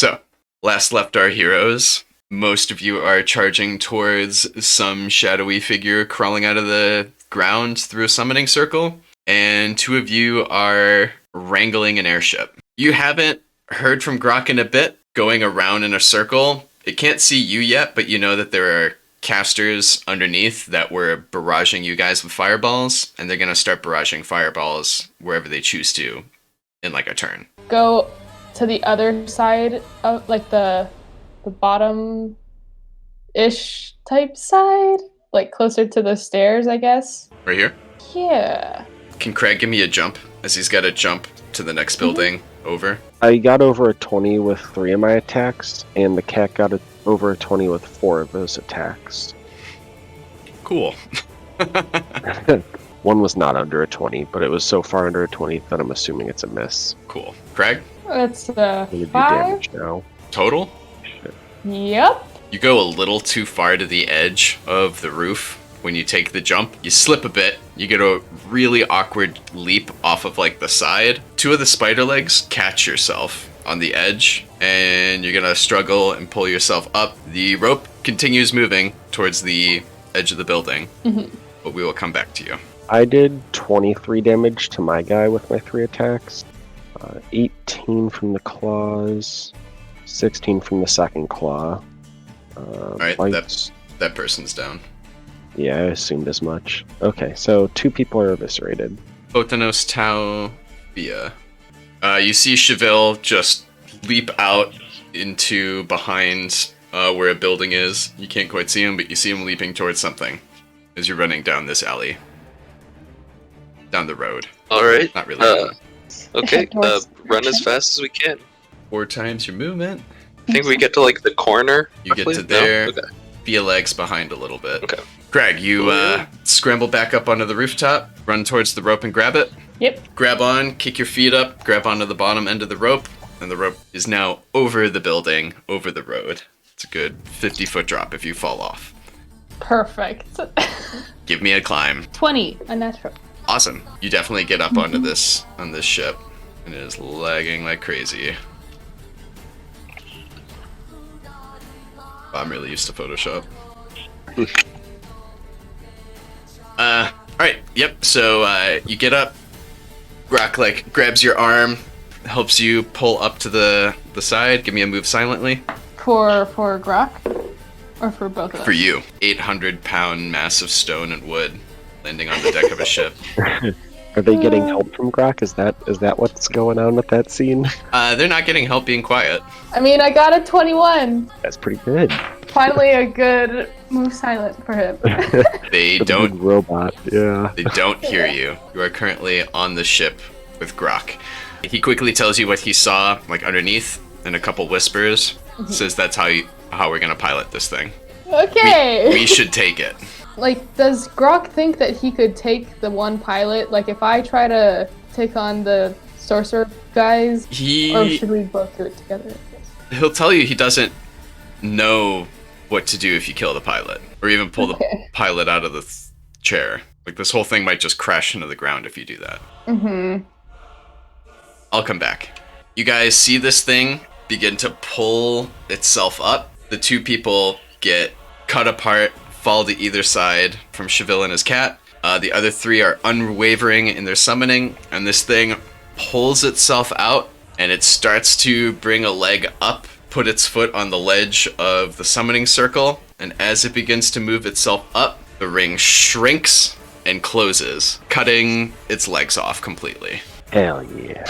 So, last left our heroes. Most of you are charging towards some shadowy figure crawling out of the ground through a summoning circle, and 2 of you are wrangling an airship. You haven't heard from Grok in a bit, going around in a circle. It can't see you yet, but you know that there are casters underneath that were barraging you guys with fireballs, and they're going to start barraging fireballs wherever they choose to in like a turn. Go to the other side of like the bottom-ish type side, like closer to the stairs, I guess. Right here? Yeah. Can Craig give me a jump, as he's got to jump to the next building over? I got over a 20 with 3 of my attacks, and the cat got over a 20 with 4 of those attacks. Cool. One was not under a 20, but it was so far under a 20 that I'm assuming it's a miss. Cool. Craig? That's I'm gonna do 5. damage now. Total? Shit. Yep. You go a little too far to the edge of the roof when you take the jump. You slip a bit. You get a really awkward leap off of like the side. 2 of the spider legs catch yourself on the edge, and you're gonna struggle and pull yourself up. The rope continues moving towards the edge of the building, but we will come back to you. I did 23 damage to my guy with my 3 attacks. 18 from the claws, 16 from the second claw. Alright, that person's down. Yeah, I assumed as much. Okay, so 2 people are eviscerated. Photonos Tau Via. You see Cheville just leap out into behind where a building is. You can't quite see him, but you see him leaping towards something as you're running down this alley. Down the road. Alright. Not really. Okay, Towards run as direction. fast as we can. 4 times your movement. I think we get to like the corner. You get roughly? to there. No? Okay. Via legs behind a little bit. Okay. Greg, you scramble back up onto the rooftop, run towards the rope and grab it. Yep. Grab on, kick your feet up, grab onto the bottom end of the rope, and the rope is now over the building, over the road. It's a good 50-foot drop if you fall off. Perfect. Give me a climb. 20. Unnatural. Awesome. You definitely get up onto this ship, and it is lagging like crazy. I'm really used to Photoshop. Alright, yep, so you get up, Grok like grabs your arm, helps you pull up to the side. Give me a move silently. For Grok? Or for both of us? For you. 800-pound mass of stone and wood landing on the deck of a ship. Are they getting help from Grok? Is that what's going on with that scene? They're not getting help being quiet. I mean, I got a 21. That's pretty good. Finally a good move silent for him. They The don't big robot, yeah. They don't hear you. You are currently on the ship with Grok. He quickly tells you what he saw, like underneath, in a couple whispers. Says that's how we're gonna pilot this thing. Okay. We should take it. Like, does Grok think that he could take the one pilot? Like, if I try to take on the sorcerer guys, or should we both do it together? He'll tell you he doesn't know what to do if you kill the pilot, or even pull the pilot out of the chair. Like, this whole thing might just crash into the ground if you do that. I'll come back. You guys see this thing begin to pull itself up. The 2 people get cut apart, fall to either side from Cheville and his cat. The other 3 are unwavering in their summoning, and this thing pulls itself out, and it starts to bring a leg up, put its foot on the ledge of the summoning circle, and as it begins to move itself up, the ring shrinks and closes, cutting its legs off completely. Hell yeah.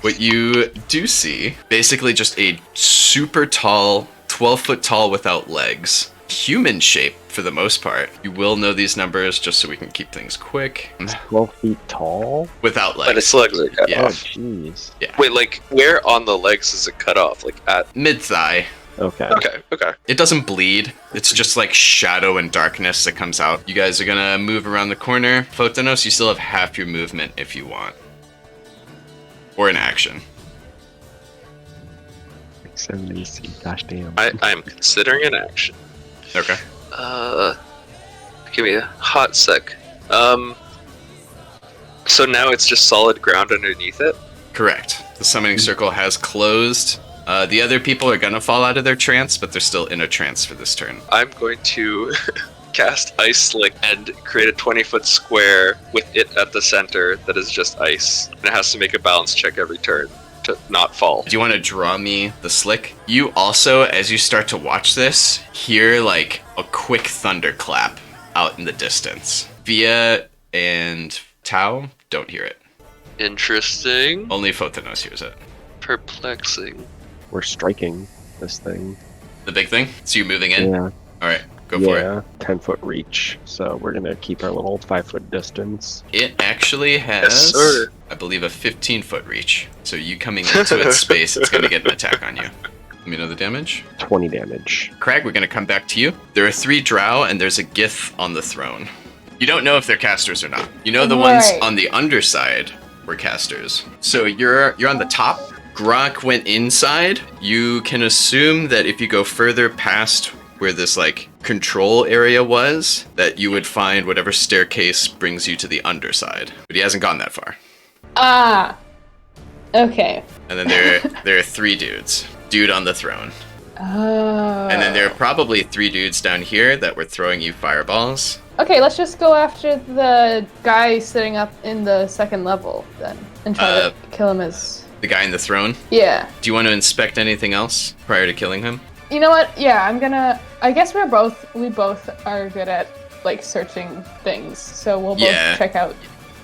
What you do see, basically just a super tall, 12-foot tall without legs. Human shape for the most part. You will know these numbers just so we can keep things quick. 12 feet tall? Without But legs. its legs are cut Yeah. Oh, off. jeez. Wait, like where on the legs is it cut off? Like at? Mid-thigh. Okay. Okay. It doesn't bleed. It's just like shadow and darkness that comes out. You guys are gonna move around the corner. Photonos, you still have half your movement if you want. Or an action. 70, gosh damn. I'm considering an action. Okay. Give me a hot sec. So now it's just solid ground underneath it? Correct. The summoning circle has closed. The other people are gonna fall out of their trance, but they're still in a trance for this turn. I'm going to cast Ice Slick and create a 20-foot square with it at the center that is just ice. And it has to make a balance check every turn to not fall. Do you want to draw me the slick? You also, as you start to watch this, hear like a quick thunderclap out in the distance. Via and Tau don't hear it. Interesting. Only Photonos hears it. Perplexing. We're striking this thing. The big thing? So you're moving in? Yeah. Alright, go for it. Yeah, 10-foot reach. So we're gonna keep our little 5-foot distance. It actually has, Yes, sir. I believe, a 15-foot reach. So you coming into its space, it's going to get an attack on you. Let me know the damage. 20 damage. Crag, we're going to come back to you. There are 3 drow, and there's a Gith on the throne. You don't know if they're casters or not. You know the ones Right. on the underside were casters. So you're on the top. Grok went inside. You can assume that if you go further past where this like control area was, that you would find whatever staircase brings you to the underside. But he hasn't gone that far. Ah. Okay. And then there are 3 dudes. Dude on the throne. Oh. And then there are probably 3 dudes down here that were throwing you fireballs. Okay, let's just go after the guy sitting up in the second level then, and try to kill him as. The guy in the throne. Yeah. Do you want to inspect anything else prior to killing him? You know what? Yeah, I'm gonna. I guess we both are good at like searching things, so we'll both Yeah. check out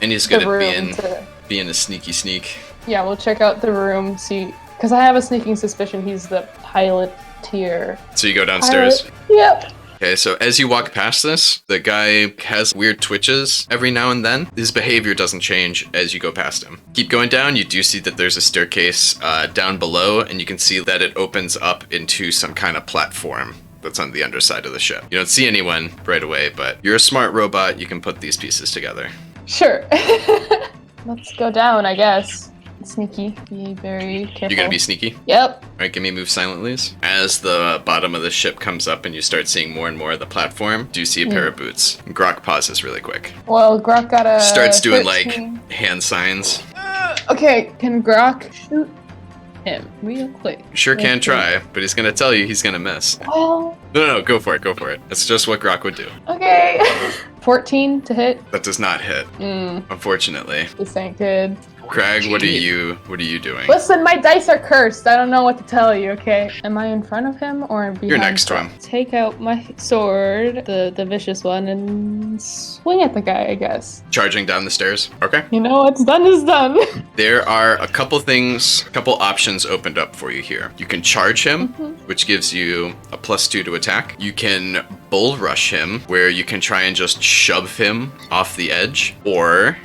And he's the good at room. being a sneaky sneak. Yeah, we'll check out the room. See, because I have a sneaking suspicion he's the pilot tier. So you go downstairs. Yep. Okay, so as you walk past this, the guy has weird twitches every now and then. His behavior doesn't change as you go past him. Keep going down, you do see that there's a staircase down below, and you can see that it opens up into some kind of platform that's on the underside of the ship. You don't see anyone right away, but you're a smart robot, you can put these pieces together. Sure. Let's go down, I guess. Sneaky. Be very careful. You're gonna be sneaky? Yep. Alright, give me move silentlies. As the bottom of the ship comes up and you start seeing more and more of the platform, do you see a pair of boots? Grok pauses really quick. Well, Grok got a. Starts doing 13. like hand signs. Okay, can Grok shoot him real quick? Sure can Okay. try, but he's gonna tell you he's gonna miss. Well, No, go for it. That's just what Grok would do. okay. 14 to hit. That does not hit, unfortunately. This ain't good. Crag, what are you doing? Listen, my dice are cursed. I don't know what to tell you, okay? Am I in front of him or behind? You're next to him. Take out my sword, the vicious one, and swing at the guy, I guess. Charging down the stairs. Okay. You know what's done is done. There are a couple options opened up for you here. You can charge him, which gives you a +2 to attack. You can bull rush him, where you can try and just shove him off the edge, or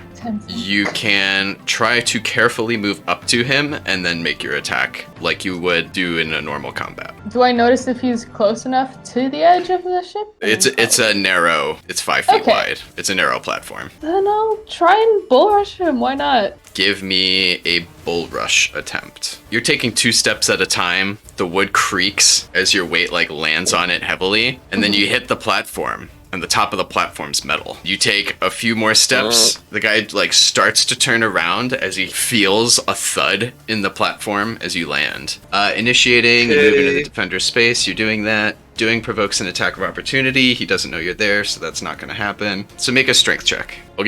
you can try to carefully move up to him and then make your attack like you would do in a normal combat. Do I notice if he's close enough to the edge of the ship? It's a narrow, it's 5 feet Okay. wide. It's a narrow platform. Then I'll try and bull rush him. Why not? Give me a bull rush attempt. You're taking 2 steps at a time. The wood creaks as your weight like lands on it heavily, and then you hit the platform. And the top of the platform's metal. You take a few more steps. The guy like starts to turn around as he feels a thud in the platform as you land. Initiating, you move into the defender's space. You're doing that. Doing provokes an attack of opportunity. He doesn't know you're there, so that's not going to happen. So make a strength check. I'll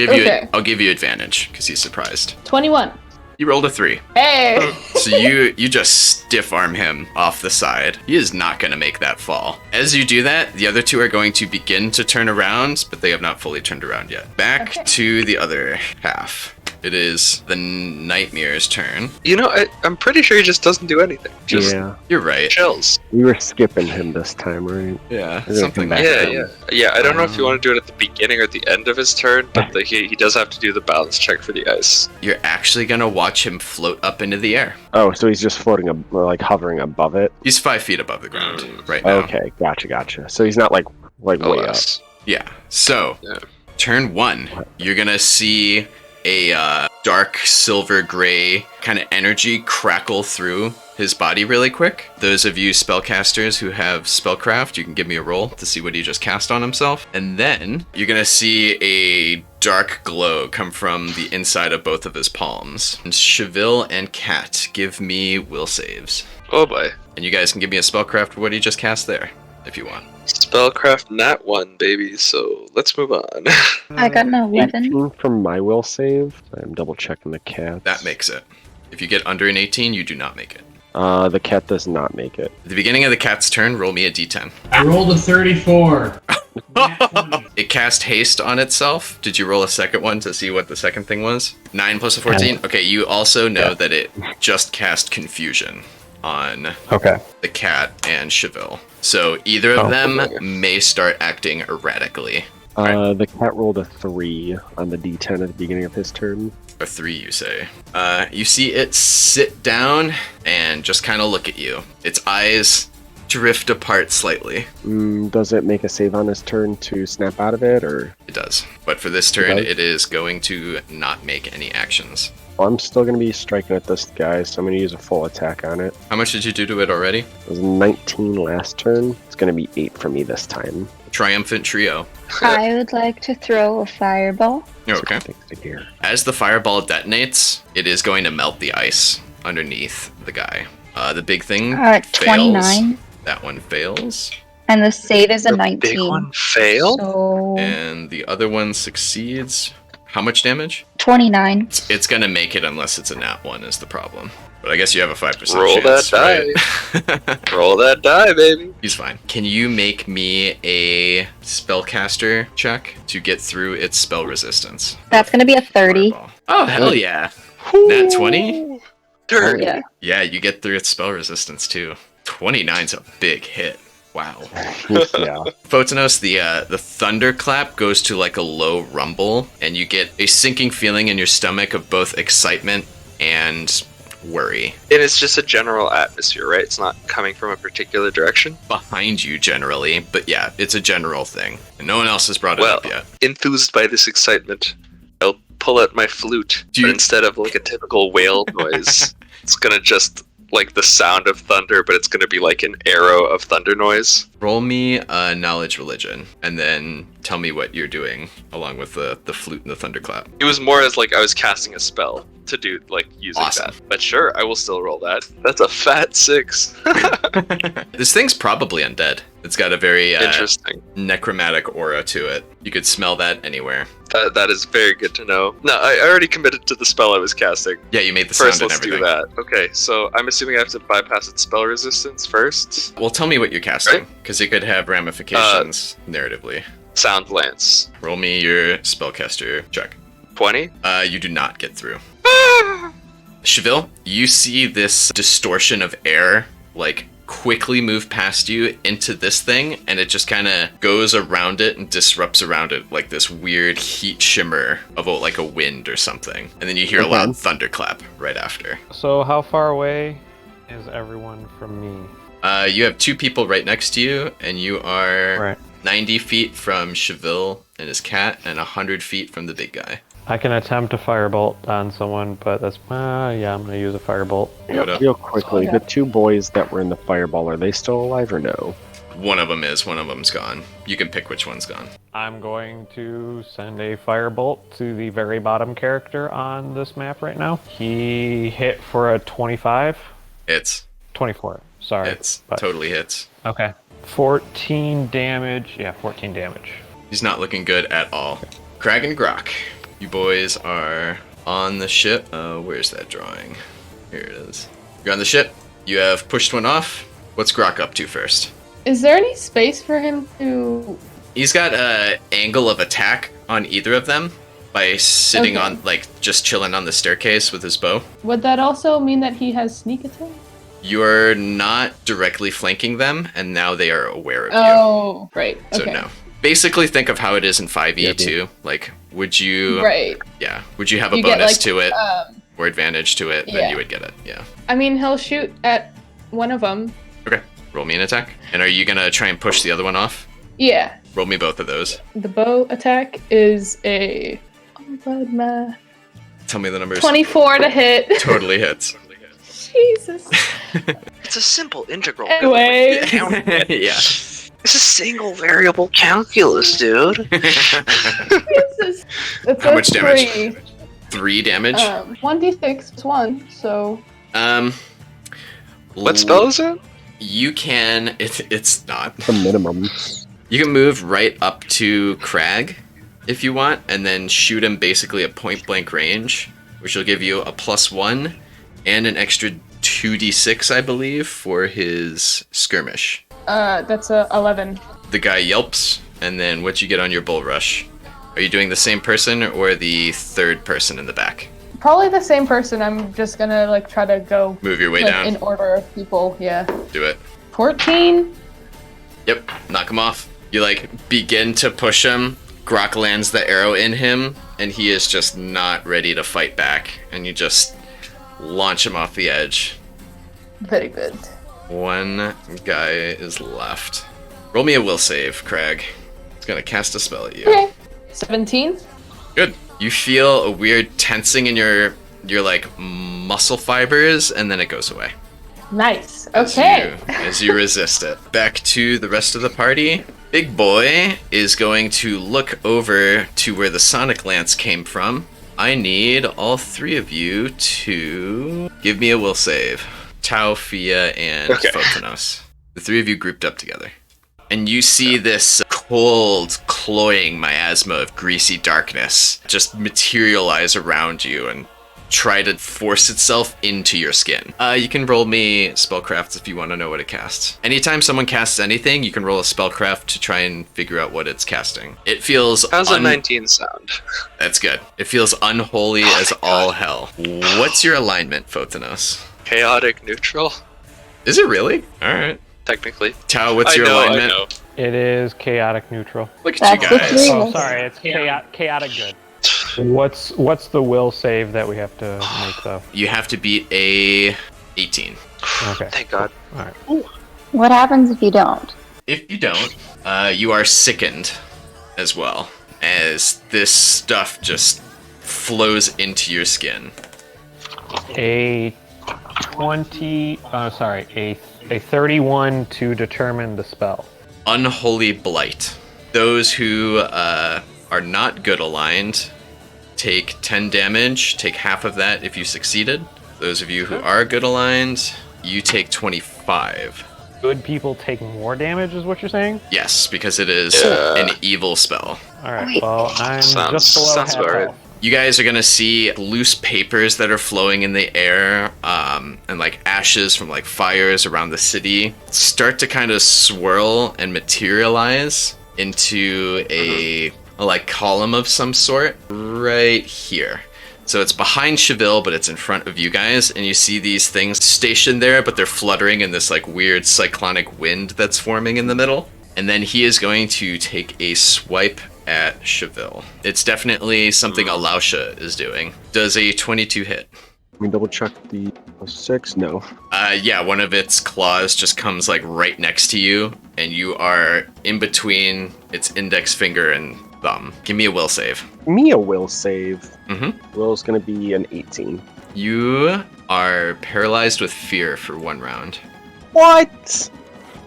give you advantage because he's surprised. 21. You rolled a 3. Hey! So you just stiff arm him off the side. He is not going to make that fall. As you do that, the other 2 are going to begin to turn around, but they have not fully turned around yet. Back to the other half. It is the Nightmare's turn. You know, I'm pretty sure he just doesn't do anything. Just Yeah, You're right. chills. we were skipping him this time, right? Yeah, We're gonna something come like back that. to Yeah, him. yeah. I don't know if you want to do it at the beginning or the end of his turn, but he does have to do the balance check for the ice. You're actually going to watch him float up into the air. Oh, so he's just floating, like hovering above it. He's 5 feet above the ground right now. Okay, gotcha. So he's not like way up. Alas. Yeah. So, Yeah. turn 1, you're going to see a dark silver gray kind of energy crackle through his body really quick. Those of you spellcasters who have spellcraft, you can give me a roll to see what he just cast on himself. And then you're gonna see a dark glow come from the inside of both of his palms. And Cheville and Kat, give me will saves. Oh boy. And you guys can give me a spellcraft for what he just cast there, if you want. Spellcraft nat 1, baby, so let's move on. I got an 11. 18 from my will save. I'm double checking the cat. That makes it. If you get under an 18, you do not make it. The cat does not make it. At the beginning of the cat's turn, roll me a d10. I rolled a 34. It cast haste on itself. Did you roll a second one to see what the second thing was? 9 plus a 14? Okay, you also know that it just cast confusion on the cat and Cheville. So either of them may start acting erratically. The cat rolled a 3 on the d10 at the beginning of his turn. A 3, you say. You see it sit down and just kind of look at you. Its eyes drift apart slightly. Does it make a save on his turn to snap out of it, or? It does. But for this turn, it is going to not make any actions. Well, I'm still going to be striking at this guy, so I'm going to use a full attack on it. How much did you do to it already? It was 19 last turn. It's going to be 8 for me this time. Triumphant trio. I would like to throw a fireball. Okay. As the fireball detonates, it is going to melt the ice underneath the guy. The big thing fails. 29. That one fails. And the save is a 19. Big one failed? So And the other one succeeds. How much damage? 29. It's gonna make it unless it's a nat 1 is the problem. But I guess you have a 5% Roll chance, that right? Roll that die, baby. He's fine. Can you make me a spellcaster check to get through its spell resistance? That's going to be a 30. Fireball. Oh, hell yeah. Nat 20? Turn. Yeah. Yeah, you get through its spell resistance too. 29's a big hit. Wow. Yeah. Photonos, the thunderclap goes to like a low rumble, and you get a sinking feeling in your stomach of both excitement and worry. And it's just a general atmosphere, right? It's not coming from a particular direction. Behind you generally, but yeah, it's a general thing. And no one else has brought it up yet. Enthused by this excitement, I'll pull out my flute, but instead of like a typical whale noise, it's gonna just like the sound of thunder, but it's gonna be like an arrow of thunder noise. Roll me a knowledge religion, and then tell me what you're doing along with the flute and the thunderclap. It was more as like I was casting a spell to do like using Awesome. that. But sure, I will still roll that. That's a fat 6. This thing's probably undead. It's got a very Interesting. necromantic aura to it. You could smell that anywhere. That is very good to know. No, I already committed to the spell I was casting. Yeah, you made the First, sound and let's everything. do that. Okay, so I'm assuming I have to bypass its spell resistance first. Well, tell me what you're casting, because it could have ramifications narratively. Sound Lance. Roll me your spellcaster check. 20. You do not get through. Cheville, you see this distortion of air, like, quickly move past you into this thing, and it just kind of goes around it and disrupts around it, like this weird heat shimmer of like a wind or something. And then you hear a loud thunderclap right after. So how far away is everyone from me? You have 2 people right next to you, and you are Right. 90 feet from Cheville and his cat, and 100 feet from the big guy. I can attempt a firebolt on someone, but that's yeah, I'm gonna use a firebolt. Yoda. Real quickly, the 2 boys that were in the fireball, are they still alive or no? One of them is, one of them's gone. You can pick which one's gone. I'm going to send a firebolt to the very bottom character on this map right now. He hit for a 25. It's 24. Sorry. It's but- totally hits. Okay. 14 damage. Yeah, 14 damage. He's not looking good at all. Crag and Grok, you boys are on the ship. Where's that drawing? Here it is. You're on the ship. You have pushed one off. What's Grok up to first? Is there any space for him to... He's got an angle of attack on either of them by sitting Okay. on, like, just chilling on the staircase with his bow. Would that also mean that he has sneak attack? You're not directly flanking them, and now they are aware of you. Oh, right. So Okay. no. Basically, think of how it is in 5e too. Like, would you? Right. Yeah. Would you have a You get, bonus like, to it or advantage to it? Then yeah. you would get it. Yeah. I mean, he'll shoot at one of them. Okay. Roll me an attack. And are you gonna try and push the other one off? Yeah. Roll me both of those. The bow attack is a... Oh, God, Tell me the numbers. 24 to hit. Totally hits. Jesus. It's a simple integral. Anyway. Yeah. It's a single variable calculus, dude. Jesus. It's How a much damage? 3. 3 damage. 1d6 is 1, so. What spell is it? You can. It's not. The minimum. You can move right up to Crag if you want, and then shoot him basically at point blank range, which will give you a +1 and an extra 2d6, I believe, for his skirmish. That's a 11. The guy yelps, and then what you get on your bull rush? Are you doing the same person or the third person in the back? Probably the same person. I'm just gonna like try to go Move your way like, down. in order of people. Yeah. Do it. 14. Yep, knock him off. You like begin to push him. Grok lands the arrow in him, and he is just not ready to fight back. And you just launch him off the edge. Very good. One guy is left. Roll me a will save, Crag. It's gonna cast a spell at you. Okay. 17. Good. You feel a weird tensing in your like muscle fibers, and then it goes away. Nice. Okay. As you resist it. Back to the rest of the party. Big Boy is going to look over to where the Sonic Lance came from. I need all 3 of you to give me a will save. Tau, Fia, and Photonos. The 3 of you grouped up together. And you see this cold, cloying miasma of greasy darkness just materialize around you and try to force itself into your skin. You can roll me spellcraft if you want to know what it casts. Anytime someone casts anything, you can roll a spellcraft to try and figure out what it's casting. It feels... How's a 19 sound? That's good. It feels unholy as all hell. What's your alignment, Photonos? Chaotic neutral? Is it really? Alright. Technically. Tau, what's your alignment? I know. It is chaotic neutral. Look at That's you the guys. three. Oh, sorry, it's chaotic good. What's the will save that we have to make though? You have to beat a 18. Okay. Thank God. All right. What happens if you don't? If you don't, you are sickened as well, as this stuff just flows into your skin. A 31 to determine the spell. Unholy Blight. Those who are not good aligned take 10 damage, take half of that if you succeeded. Those of you who are good aligned, you take 25. Good people take more damage, is what you're saying? Yes, because it is an evil spell. All right. Wait. Well, I'm just below Sounds half about right. health. You guys are gonna see loose papers that are flowing in the air, and like ashes from like fires around the city start to kind of swirl and materialize into a like column of some sort right here. So it's behind Cheville, but it's in front of you guys, and you see these things stationed there, but they're fluttering in this like weird cyclonic wind that's forming in the middle. And then he is going to take a swipe at Cheville. It's definitely something Alausha is doing. Does a 22 hit? Let me double check the +6. No. Yeah, one of its claws just comes like right next to you, and you are in between its index finger and thumb. Give me a will save. Mia will save. Mm-hmm. Will's gonna be an 18. You are paralyzed with fear for 1 round. What?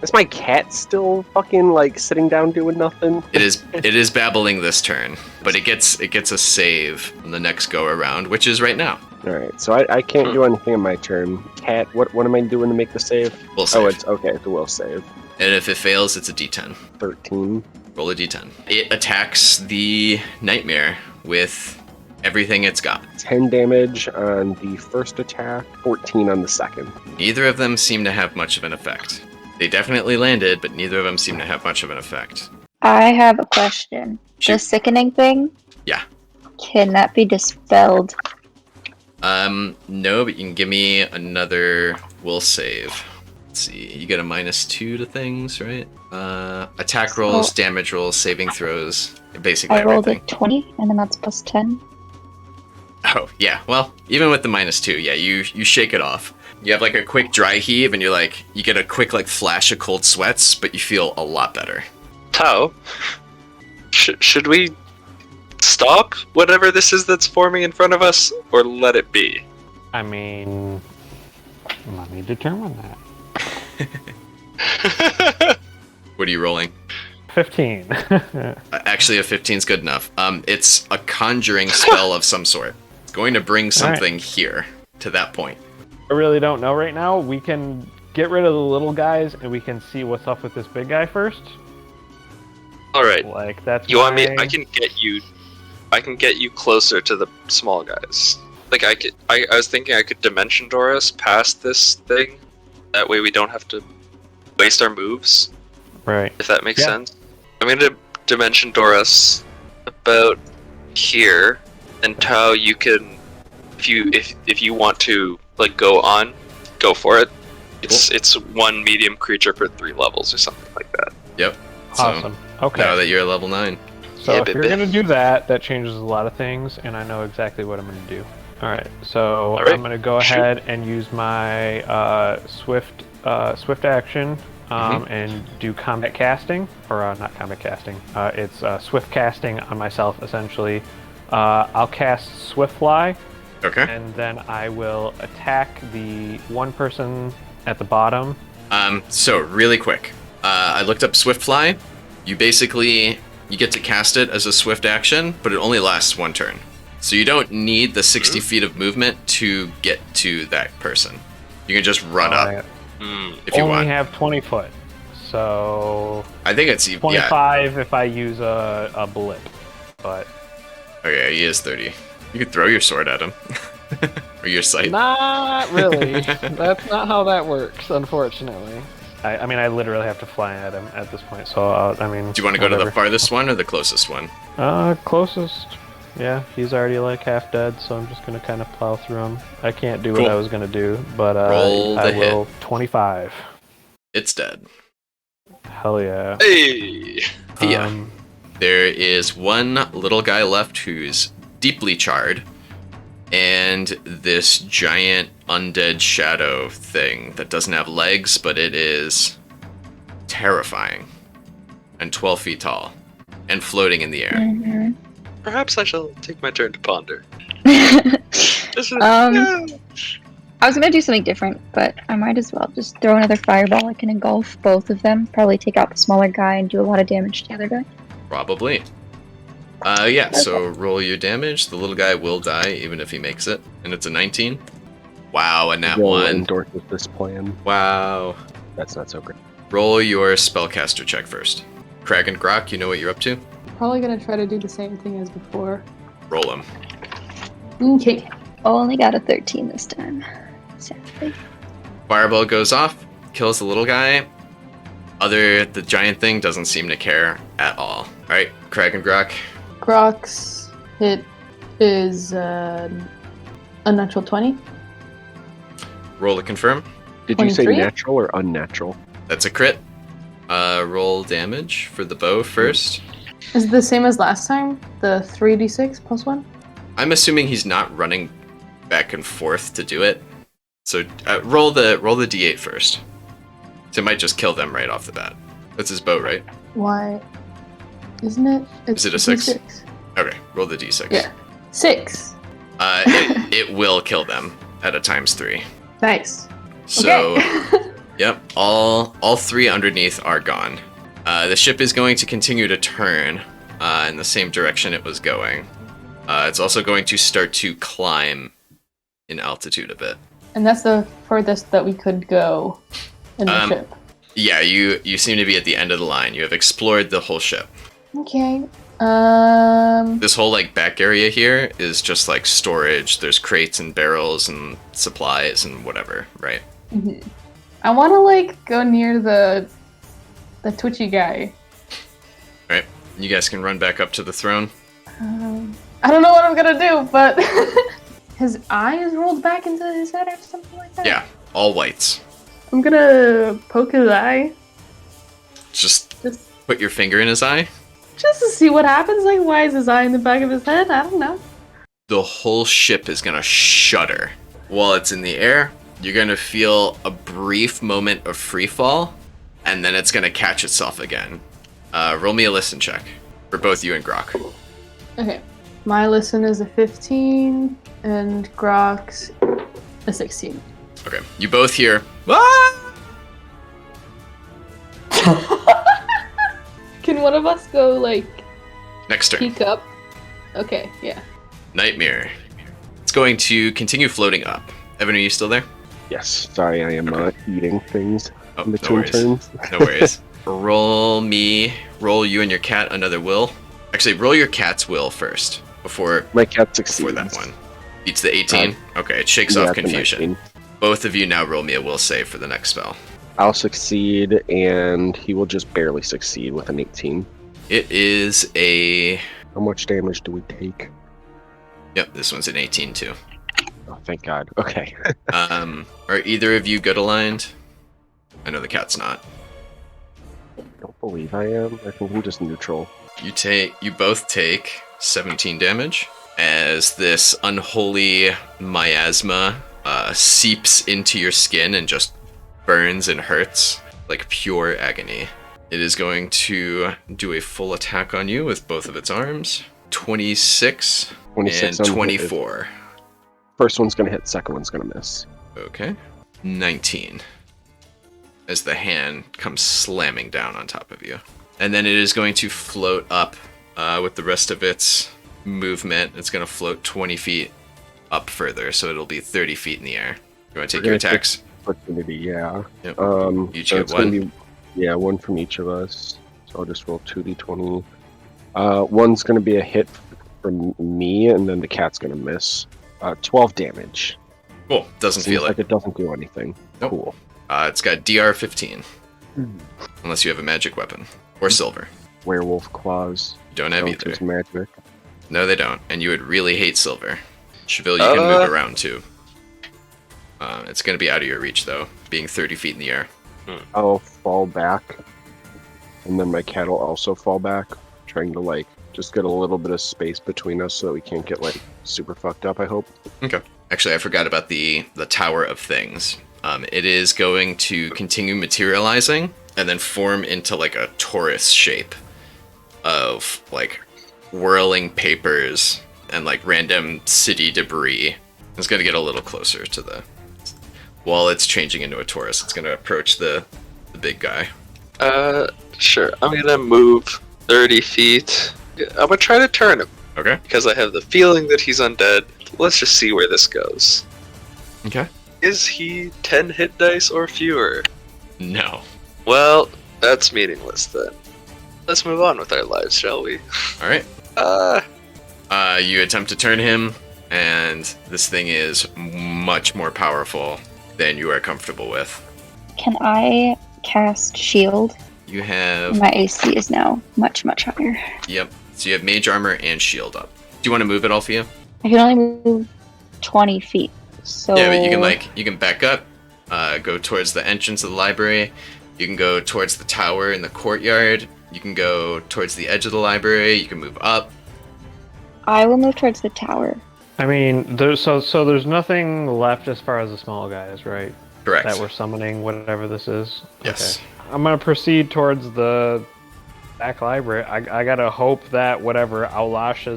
Is my cat still fucking like sitting down doing nothing? It is babbling this turn, but it gets a save on the next go around, which is right now. Alright, so I can't do anything on my turn. Cat, what am I doing to make the save? Will save. Oh, it's okay, it's a will save. And if it fails, it's a d10. 13. Roll a d10. It attacks the nightmare with everything it's got. 10 damage on the first attack, 14 on the second. Neither of them seem to have much of an effect. They definitely landed, but neither of them seem to have much of an effect. I have a question. The Shoot. sickening thing? Yeah. Can that be dispelled? No, but you can give me another will save. Let's see, you get a -2 to things, right? Attack rolls, damage rolls, saving throws, basically I rolled everything. a 20, and then that's +10. Oh, yeah, well, even with the -2, yeah, you shake it off. You have like a quick dry heave, and you get a quick like flash of cold sweats, but you feel a lot better. Tau, should we stop whatever this is that's forming in front of us, or let it be? I mean, let me determine that. What are you rolling? 15. Actually, a 15 is good enough. It's a conjuring spell of some sort. It's going to bring something here to that point. I really don't know right now. We can get rid of the little guys and we can see what's up with this big guy first. All right. Like that's. You want me? I can get you. I can get you closer to the small guys. Like I could. I was thinking I could Dimension Door us past this thing. That way we don't have to waste our moves. Right. If that makes sense. I'm gonna Dimension Door us about here, and Tao, you can, if you want to like go for it. It's one medium creature for 3 levels or something like that. Yep. Awesome. Okay. Now that you're level 9. So if you're gonna do that, that changes a lot of things, and I know exactly what I'm gonna do. All right. So I'm gonna go ahead and use my swift action. And do combat casting, or not combat casting. It's swift casting on myself, essentially. I'll cast Swift Fly. Okay. And then I will attack the one person at the bottom. So really quick, I looked up Swift Fly. You get to cast it as a swift action, but it only lasts 1 turn. So you don't need the 60 feet of movement to get to that person. You can just run up. If you only want. have 20 foot, so I think it's 25 if I use a blip. But okay, he is 30. You could throw your sword at him, or your sight. not really. That's not how that works, unfortunately. I mean, I literally have to fly at him at this point. So I mean, do you want to go to the farthest one or the closest one? Closest. Yeah, he's already like half dead, so I'm just gonna kind of plow through him. I can't do what I was gonna do, but Roll I the will. hit. 25. It's dead. Hell yeah. Hey. Thea. There is one little guy left who's deeply charred, and this giant undead shadow thing that doesn't have legs, but it is terrifying, and 12 feet tall, and floating in the air. Mm-hmm. Perhaps I shall take my turn to ponder. I was gonna do something different, but I might as well just throw another fireball. I can engulf both of them, probably take out the smaller guy and do a lot of damage to the other guy. Probably. Yeah, so roll your damage. The little guy will die even if he makes it, and it's a 19. Wow, a nat 1. Endorses this plan. Wow. That's not so great. Roll your spellcaster check first. Crag and Grok, you know what you're up to? Probably gonna try to do the same thing as before. Roll them. Okay. Only got a 13 this time. Sadly. Fireball goes off, kills the little guy. The giant thing doesn't seem to care at all. Alright, Crag and Grok. Grok's hit is a natural 20. Roll to confirm. Did you say 23? natural or unnatural? That's a crit. Roll damage for the bow first. Is it the same as last time? The 3d6 plus 1? I'm assuming he's not running back and forth to do it. So roll the d8 first. So it might just kill them right off the bat. That's his bow, right? Why? Isn't it? Is it a 6? D6. Okay, roll the d6. Yeah. 6. It will kill them at a ×3. Nice. So, Okay. yep, all 3 underneath are gone. The ship is going to continue to turn in the same direction it was going. It's also going to start to climb in altitude a bit. And that's the furthest that we could go in the ship. Yeah, you seem to be at the end of the line. You have explored the whole ship. Okay. This whole back area here is just storage. There's crates and barrels and supplies and whatever, right? Mm-hmm. I want to go near the twitchy guy. Right. You guys can run back up to the throne. I don't know what I'm gonna do, but his eye is rolled back into his head or something like that. Yeah, all whites. I'm gonna poke his eye. Just put your finger in his eye. Just to see what happens. Why is his eye in the back of his head? I don't know. The whole ship is gonna shudder. While it's in the air, you're gonna feel a brief moment of free fall, and then it's gonna catch itself again. Roll me a listen check for both you and Grok. Okay. My listen is a 15, and Grok's a 16. Okay, you both hear, "Ah!" Can one of us go, like, Next turn. peek up? Okay, yeah. Nightmare. It's going to continue floating up. Evan, are you still there? Yes. Sorry, I am eating things Oh, in no between worries. turns. No worries. Roll you and your cat another will. Actually, roll your cat's will first before My cat succeeds. that one. Beats the 18. Okay, it shakes off it's a confusion. 19. Both of you now roll me a will save for the next spell. I'll succeed, and he will just barely succeed with an 18. It is a... How much damage do we take? Yep, this one's an 18 too. Oh, thank God. Okay. Are either of you good aligned? I know the cat's not. I don't believe I am. I think I'm just neutral. You both take 17 damage as this unholy miasma seeps into your skin and just burns and hurts like pure agony. It is going to do a full attack on you with both of its arms. 26 26 and on 24. First one's gonna hit, second one's gonna miss. Okay. 19. As the hand comes slamming down on top of you. And then it is going to float up with the rest of its movement. It's going to float 20 feet up further, so it'll be 30 feet in the air. You want to take your attacks? Opportunity, yeah. Yep. Each so get it's gonna one? be, one from each of us. So I'll just roll 2d20. One's gonna be a hit from me, and then the cat's gonna miss. 12 damage. Cool. Doesn't Seems feel like it. it doesn't do anything. Nope. Cool. It's got DR 15. Unless you have a magic weapon. Or silver. Werewolf claws. You don't have Don't either. use magic. No, they don't. And you would really hate silver. Cheville, you can move around too. It's going to be out of your reach, though, being 30 feet in the air. I'll fall back, and then my cat will also fall back, trying to like just get a little bit of space between us so that we can't get like super fucked up. I hope. Okay. Actually, I forgot about the Tower of Things. It is going to continue materializing and then form into like a torus shape of like whirling papers and like random city debris. It's going to get a little closer to the... While it's changing into a torus, it's going to approach the big guy. Sure. I'm gonna move 30 feet. I'm gonna try to turn him Okay. because I have the feeling that he's undead. Let's just see where this goes. Okay. Is he 10 hit dice or fewer? No. Well, that's meaningless then. Let's move on with our lives, shall we? All right. You attempt to turn him, and this thing is much more powerful than you are comfortable with. Can I cast shield? You have... My AC is now much, much higher. Yep. So you have mage armor and shield up. Do you want to move it all for you? I can only move 20 feet. So Yeah, but you can back up, go towards the entrance of the library. You can go towards the tower in the courtyard. You can go towards the edge of the library. You can move up. I will move towards the tower. I mean, there's nothing left as far as the small guys, right? Correct. That we're summoning, whatever this is. Yes. Okay. I'm gonna proceed towards the back library. I gotta hope that whatever Aulash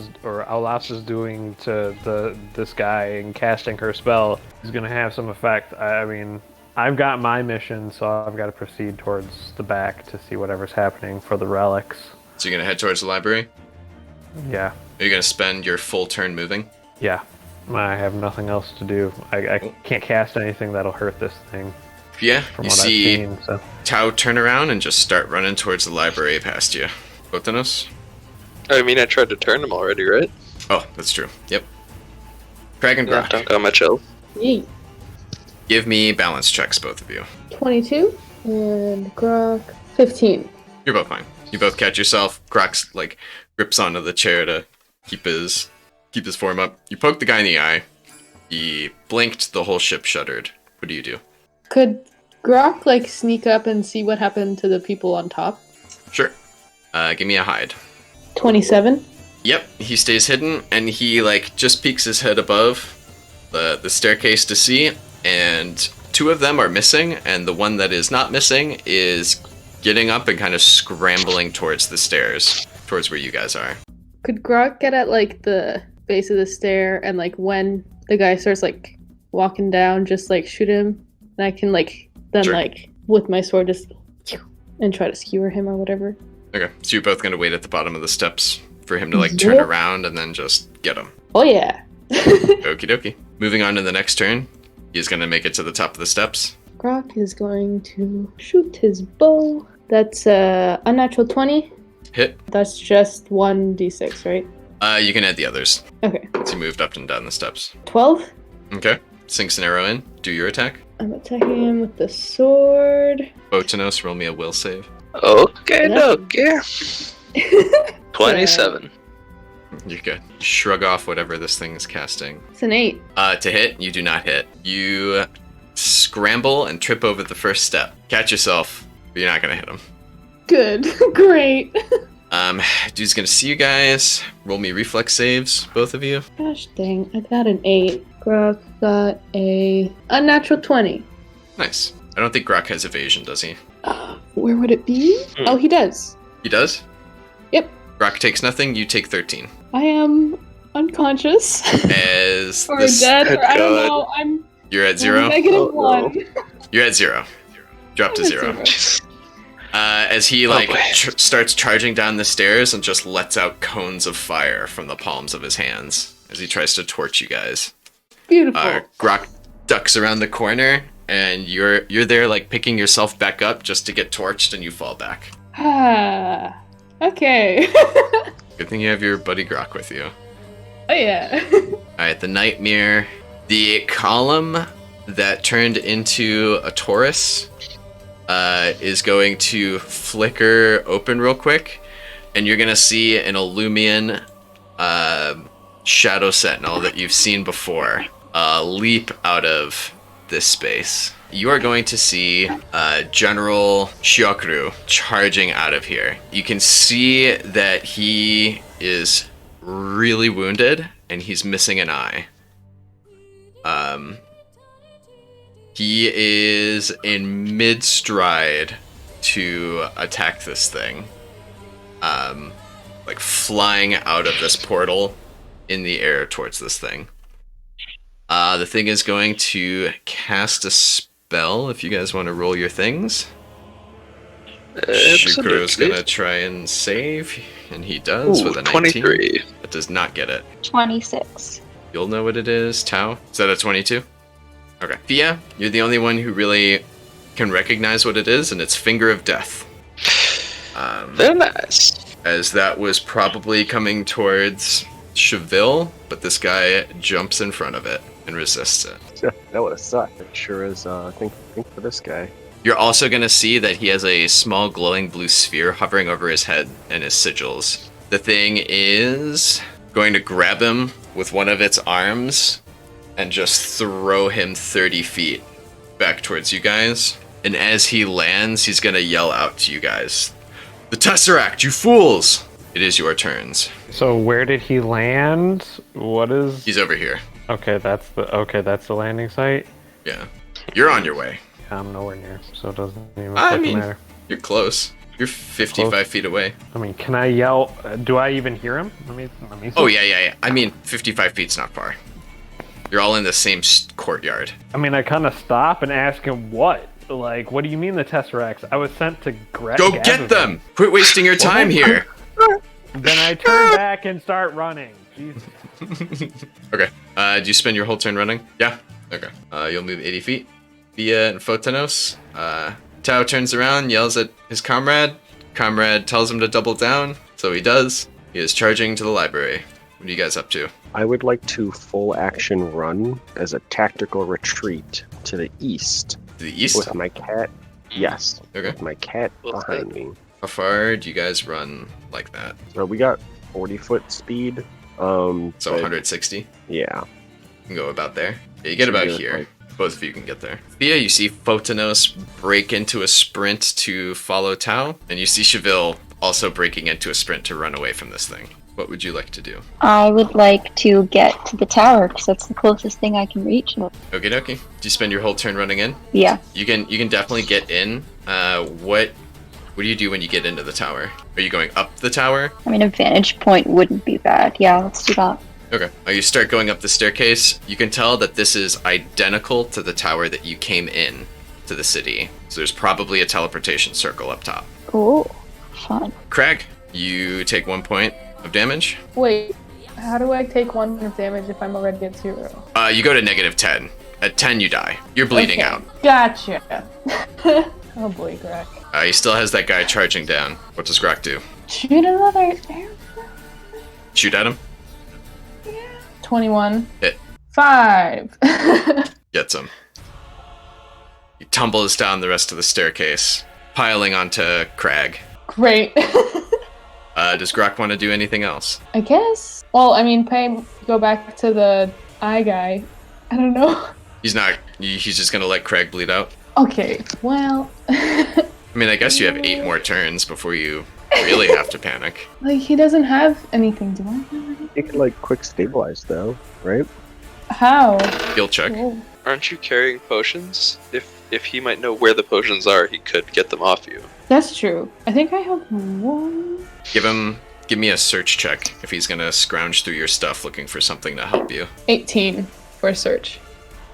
is doing to this guy and casting her spell is gonna have some effect. I mean, I've got my mission, so I've got to proceed towards the back to see whatever's happening for the relics. So you're going to head towards the library? Yeah. Are you going to spend your full turn moving? Yeah. I have nothing else to do. I can't cast anything that'll hurt this thing. Yeah, From you what see I've seen, so. Tau turn around and just start running towards the library past you. Botanos? I mean, I tried to turn him already, right? Oh, that's true. Yep. Craig and Yeah, Grok, don't got much else. Yeet. give me balance checks, both of you. 22 and Grok 15. You're both fine. You both catch yourself. Grok's like grips onto the chair to keep his form up. You poke the guy in the eye. He blinked. The whole ship shuddered. What do you do? Could Grok like sneak up and see what happened to the people on top? Sure. Give me a hide. 27. Yep, he stays hidden, and he like just peeks his head above the staircase to see, and two of them are missing, and the one that is not missing is getting up and kind of scrambling towards the stairs, towards where you guys are. Could Grok get at like the base of the stair and like when the guy starts like walking down, just like shoot him, and I can like then Sure. like with my sword just and try to skewer him or whatever. Okay, so you're both gonna wait at the bottom of the steps for him to like turn Yep. around and then just get him. Oh yeah. Okie dokie. Moving on to the next turn, he's gonna make it to the top of the steps. Grok is going to shoot his bow. That's unnatural 20. Hit. That's just 1d6, right? You can add the others. Okay. So you moved up and down the steps. 12. Okay. Sinks an arrow in. Do your attack. I'm attacking him with the sword. Botanos, roll me a will save. Okay, Yeah. okay. 27. You're good. Shrug off whatever this thing is casting. It's an 8. To hit, you do not hit. You scramble and trip over the first step. Catch yourself, but you're not gonna hit him. Good. Great. Dude's gonna see you guys. Roll me reflex saves, both of you. Gosh dang, I got an 8. Grok got a unnatural 20. Nice. I don't think Grok has evasion, does he? Where would it be? Oh, he does. He does? Yep. Grok takes nothing, you take 13. I am unconscious. As or this, dead, or I don't God. know. I'm you're at 0? negative Oh, no. 1. You're at 0. Drop to I'm at 0. 0. As he Oh, like boy. starts charging down the stairs and just lets out cones of fire from the palms of his hands as he tries to torch you guys. Beautiful. Grok ducks around the corner and you're there like picking yourself back up just to get torched and you fall back. Ah. Okay. Good thing you have your buddy Grok with you. Oh yeah. Alright, the Nightmare. The column that turned into a Taurus is going to flicker open real quick, and you're going to see an Illumian Shadow Sentinel that you've seen before leap out of this space. You are going to see General Shiokuru charging out of here. You can see that he is really wounded, and he's missing an eye. He is in mid-stride to attack this thing. Like flying out of this portal in the air towards this thing. The thing is going to cast a spell if you guys want to roll your things. Shukuro's gonna try and save, and he does with a 19. 23. But does not get it. 26. You'll know what it is, Tau. Is that a 22? Okay. Fia, you're the only one who really can recognize what it is, and it's Finger of Death. Very nice. As that was probably coming towards Cheville, but this guy jumps in front of it and resists it. That would have sucked. It sure is. Think for this guy. You're also going to see that he has a small glowing blue sphere hovering over his head and his sigils. The thing is going to grab him with one of its arms and just throw him 30 feet back towards you guys. And as he lands, he's going to yell out to you guys, "The Tesseract, you fools!" It is your turns. So where did he land? What is? He's over here. Okay, that's the landing site. Yeah. You're on your way. I'm nowhere near, so it doesn't even I fucking mean- matter. You're close. You're 55 Close. feet away. I mean, can I yell? Do I even hear him? Let me see. Oh, yeah. I mean, 55 feet's not far. You're all in the same courtyard. I mean, I kind of stop and ask him what? Like, what do you mean the Tesseracts? I was sent to Go get them! Quit wasting your time here! Then I turn back and start running. Jesus. Okay. Do you spend your whole turn running? Yeah? Okay. You'll move 80 feet. Via and Photonos. Tau turns around, yells at his comrade. Comrade tells him to double down, so he does. He is charging to the library. What are you guys up to? I would like to full action run as a tactical retreat to the east To the east? with my cat. Yes, Okay. with my cat Well behind me. How far do you guys run like that? So we got 40-foot speed. So but 160? Yeah. You can go about there. Yeah, you get about Should we do it, here. Both of you can get there. Thea, you see Photonos break into a sprint to follow Tau, and you see Cheville also breaking into a sprint to run away from this thing. What would you like to do? I would like to get to the tower because that's the closest thing I can reach. Okie dokie. Do you spend your whole turn running in? Yeah. You can definitely get in. What What do you do when you get into the tower? Are you going up the tower? I mean, a vantage point wouldn't be bad. Yeah, let's do that. Okay. You start going up the staircase. You can tell that this is identical to the tower that you came in to the city. So there's probably a teleportation circle up top. Ooh, fun. Crag, you take 1 point of damage. Wait, how do I take 1 point of damage if I'm already at 0? You go to -10. At 10, you die. You're bleeding out. Gotcha. Oh boy, Grok. He still has that guy charging down. What does Grok do? Shoot another arrow. Shoot at him? 21. Hit. 5. Gets him. He tumbles down the rest of the staircase, piling onto Crag. Great. Does Grok want to do anything else? I guess. Well, I mean, go back to the eye guy. I don't know. He's not. He's just gonna let Crag bleed out. Okay, well. I mean, I guess you have 8 more turns before you really have to panic. Like, he doesn't have anything, do I? You could like quick stabilize though, right? How? Heal check. Whoa. Aren't you carrying potions? If he might know where the potions are, he could get them off you. That's true. I think I have 1. Give me a search check if he's gonna scrounge through your stuff looking for something to help you. 18 for search.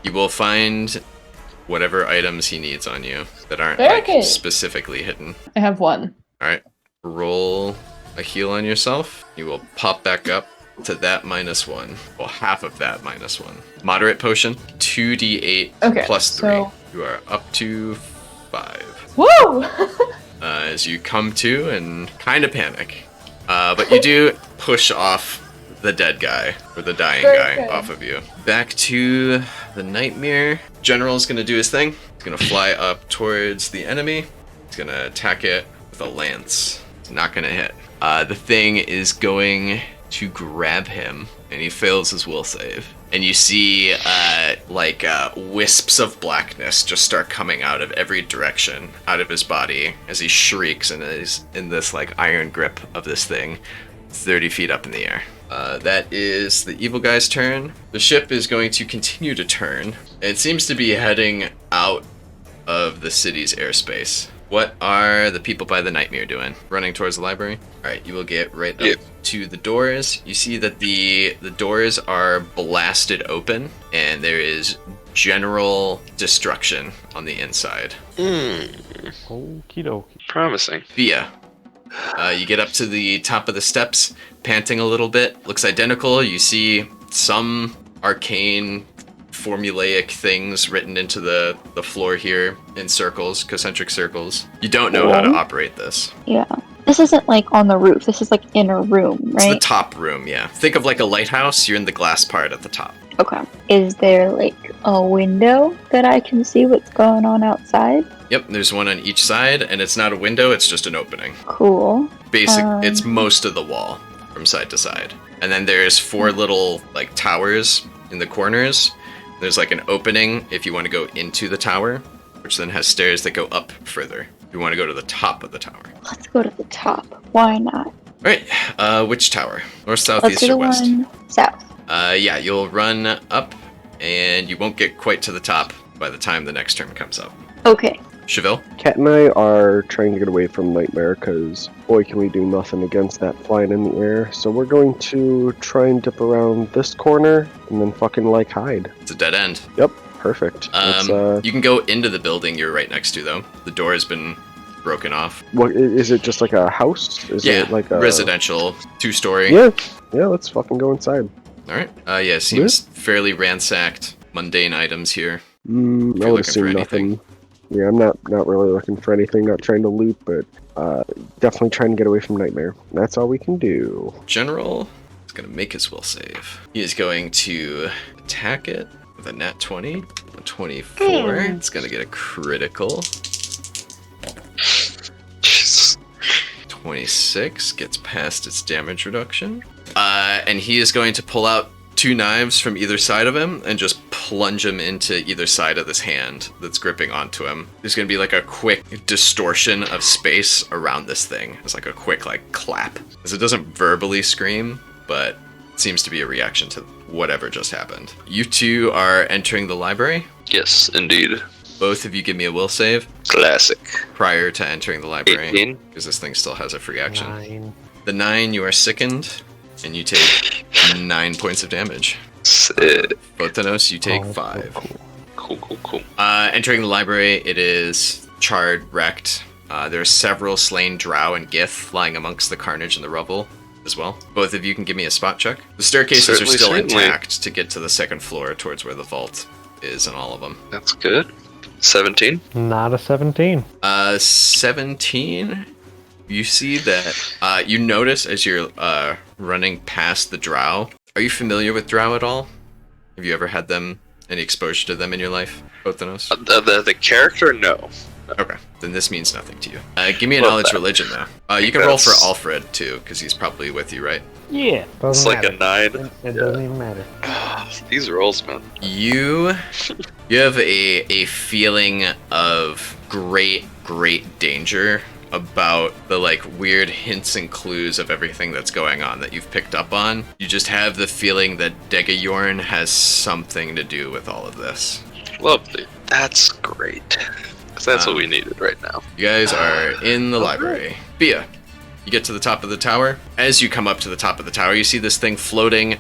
You will find whatever items he needs on you that aren't Very like good. specifically hidden. I have 1. All right, roll a heal on yourself. You will pop back up to that -1. Well, half of that -1. Moderate potion, 2d8 Okay, plus 3. so- You are up to 5. Woo! As you come to and kind of panic. But you do push off the dead guy, or the dying Very guy, good. off of you. Back to the Nightmare. General's gonna do his thing. He's gonna fly up towards the enemy. He's gonna attack it with a lance. It's not gonna hit. The thing is going to grab him, and he fails his will save. And you see wisps of blackness just start coming out of every direction, out of his body, as he shrieks and is in this like iron grip of this thing, 30 feet up in the air. That is the evil guy's turn. The ship is going to continue to turn. It seems to be heading out of the city's airspace. What are the people by the Nightmare doing? Running towards the library? Alright, you will get right up to the doors. You see that the doors are blasted open, and there is general destruction on the inside. Okie dokie. Promising. Via. You get up to the top of the steps, panting a little bit. Looks identical. You see some arcane formulaic things written into the floor here in circles, concentric circles. You don't know how to operate this. Yeah. This isn't like on the roof. This is like in a room, It's the right? top room, yeah. Think of like a lighthouse. You're in the glass part at the top. Okay. Is there like a window that I can see what's going on outside? Yep, there's one on each side, and it's not a window, it's just an opening. Cool. It's most of the wall from side to side. And then there's 4 little like towers in the corners. There's like an opening if you want to go into the tower, which then has stairs that go up further. You want to go to the top of the tower. Let's go to the top. Why not? Alright, which tower? North, south, Let's east, do the or west? one south. Yeah, you'll run up, and you won't get quite to the top by the time the next turn comes up. Okay. Cheville? Kat and I are trying to get away from Nightmare because, boy, can we do nothing against that flying in the air. So we're going to try and dip around this corner and then fucking like hide. It's a dead end. Yep, perfect. You can go into the building you're right next to, though. The door has been broken off. What is it? Just like a house? Is it like a residential, 2-story. Yeah, let's fucking go inside. All right. Yeah, seems fairly ransacked. Mundane items here. I would looking for assume anything. nothing. Yeah, I'm not really looking for anything. Not trying to loot, but definitely trying to get away from Nightmare. That's all we can do. General is going to make his will save. He is going to attack it with a nat 20, a 24. It's going to get a critical. 26 gets past its damage reduction. And he is going to pull out 2 knives from either side of him and just plunge him into either side of this hand that's gripping onto him. There's going to be like a quick distortion of space around this thing. It's like a quick like clap. As it doesn't verbally scream, but it seems to be a reaction to whatever just happened. You two are entering the library. Yes, indeed. both of you give me a will save Classic. prior to entering the library. 18. Because this thing still has a free action. 9. The 9, you are sickened, and you take 9 points of damage. Sick. Botanos, you take Oh, 5. Cool. Entering the library, it is charred, wrecked. There are several slain drow and gith lying amongst the carnage and the rubble as well. Both of you can give me a spot check. The staircases are still Certainly. intact to get to the second floor towards where the vault is and all of them. That's good. 17. Not a 17. 17, you see that, you notice as you're running past the drow. Are you familiar with drow at all? Have you ever had any exposure to them in your life, Botanos? The character, no. Okay, then this means nothing to you. Give me a Well, knowledge that- religion though. You can roll for That's- Alfred too, because he's probably with you, right? Yeah. It's Doesn't like a matter. 9. It doesn't even matter. These rolls, man. You have a feeling of great danger about the weird hints and clues of everything that's going on that you've picked up on. You just have the feeling that Degayorn has something to do with all of this. Lovely. That's great. Because that's what we needed right now. You guys are in the library. Bia, you get to the top of the tower. As you come up to the top of the tower, you see this thing floating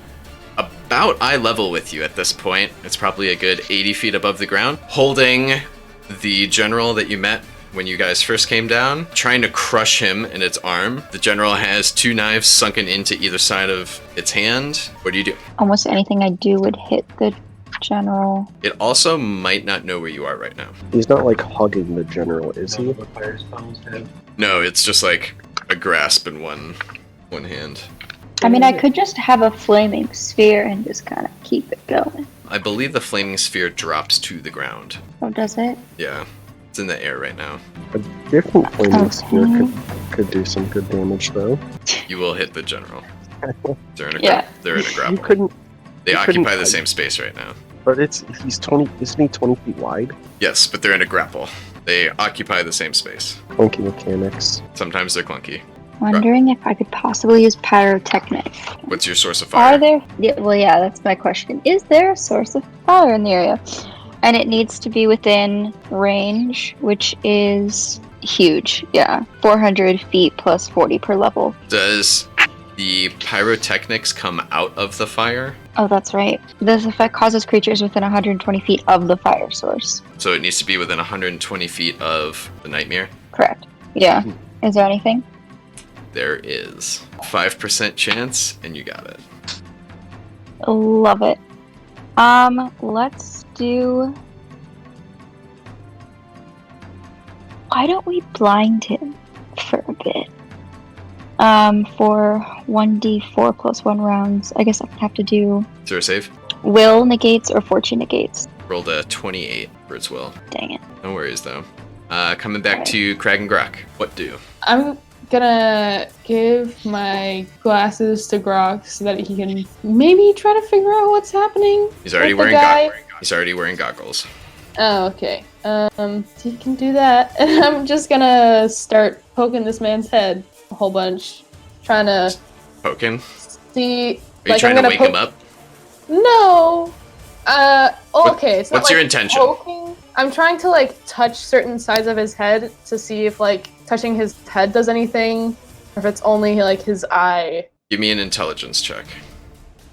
about eye level with you at this point. It's probably a good 80 feet above the ground, holding the general that you met when you guys first came down, trying to crush him in its arm. The general has 2 knives sunken into either side of its hand. What do you do? Almost anything I do would hit the general. It also might not know where you are right now. He's not hugging the general, is he? No, it's just like a grasp in one hand. I mean, I could just have a flaming sphere and just kind of keep it going. I believe the flaming sphere drops to the ground. Oh, does it? Yeah, it's in the air right now. A different flaming sphere Okay. could do some good damage, though. You will hit the general. They're in a Yeah. they're in a You grapple. couldn't, They you couldn't occupy the hide. same space right now. but he's 20, isn't he 20 feet wide? Yes, but they're in a grapple. They occupy the same space. Clunky mechanics. Sometimes they're clunky. Wondering if I could possibly use pyrotechnic. What's your source of fire? Are there? Yeah, that's my question. Is there a source of fire in the area? And it needs to be within range, which is huge. Yeah, 400 feet plus 40 per level. Does the pyrotechnics come out of the fire? Oh, that's right. This effect causes creatures within 120 feet of the fire source. So it needs to be within 120 feet of the nightmare? Correct. Yeah. Is there anything? There is. 5% chance, and you got it. Love it. Let's do. Why don't we blind him for a bit? For 1d4 plus 1 rounds. I guess I would have to do Is there a save? will negates or fortune negates. Rolled a 28 for its will. Dang it. No worries, though. Coming back to Crag and Grok. What do? I'm gonna give my glasses to Grok so that he can maybe try to figure out what's happening. He's already with the wearing guy. He's already wearing goggles. Oh, okay. He can do that. And I'm just gonna start poking this man's head a whole bunch. Trying to Poking? see. Are you trying to wake him up? No. Okay. It's not what's your like intention? Poking. I'm trying to touch certain sides of his head to see if touching his head does anything, or if it's only his eye. Give me an intelligence check.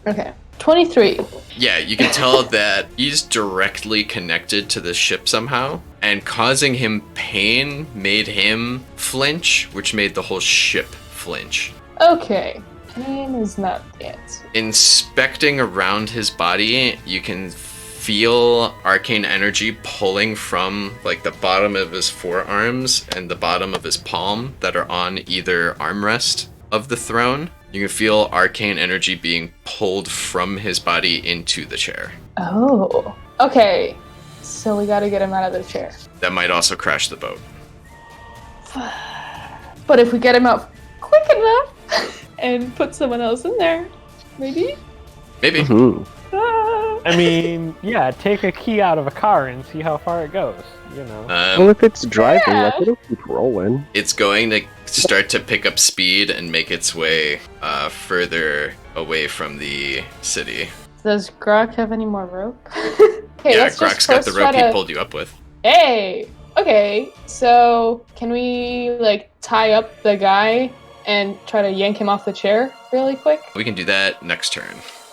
Okay. 23. Yeah, you can tell that he's directly connected to the ship somehow, and causing him pain made him flinch, which made the whole ship flinch. Okay. Pain is not the answer. Inspecting around his body, you can feel arcane energy pulling from the bottom of his forearms and the bottom of his palm that are on either armrest of the throne. You can feel arcane energy being pulled from his body into the chair. Oh. Okay. So we gotta get him out of the chair. That might also crash the boat. But if we get him out quick enough and put someone else in there, maybe? Maybe. Hmm. Ah. I mean, yeah, take a key out of a car and see how far it goes, you know. Well, if it's driving, Yeah. it'll keep rolling. It's going to start to pick up speed and make its way further away from the city. Does Grok have any more rope? Okay, Yeah, let's just Grok's got the first rope try he to- pulled you up with. Hey! Okay, so can we, like, tie up the guy and try to yank him off the chair really quick? We can do that next turn.